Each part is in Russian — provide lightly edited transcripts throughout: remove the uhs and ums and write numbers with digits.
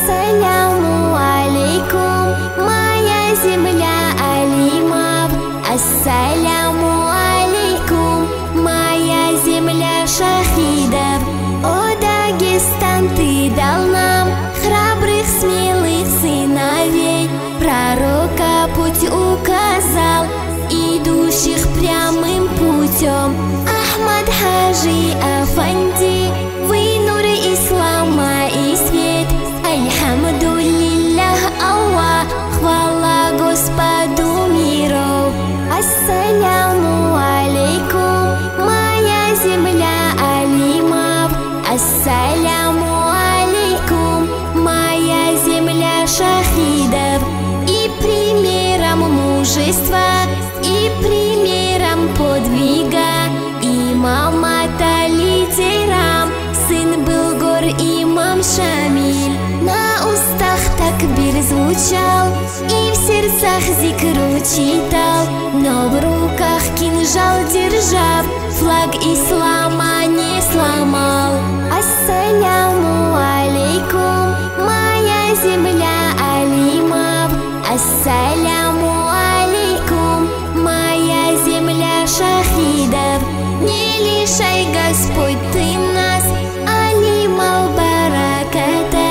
Ассаляму алейкум, моя земля алимов. Ассаляму алейкум, моя земля шахидов. О, Дагестан, ты дал нам храбрых, смелых сыновей, пророка путь указал, идущих прямым путем. Ахмад Хаджи Афанди, вы нур ислама и свет. Альхамдулиллах, Аллах, хвала Господу миров. Ассаляму алейкум, моя земля алимов. Ассаляму алейкум, моя земля шахидов. И примером мужества, и примером подвига имамата лидером сын был гор имам Шамиль. На устах такбир звучал, и в сердцах зикру читал, но в руках кинжал держав, флаг ислама не сломал. Ассаляму алейкум, моя земля алимов. Ассаляму алейкум, моя земля шахидов. Не лишай, Господь, ты нас алимов бараката,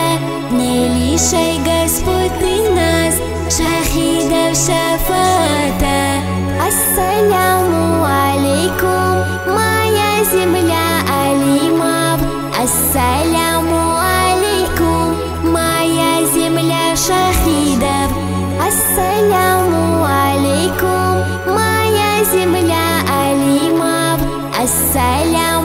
не лишай, Господь, ты нас шахидов шафата. Ассаляму алейкум, моя земля алимов. Ассаляму алейкум, моя земля шахидов. Ассаляму алейкум, моя земля алимов. Ассаляму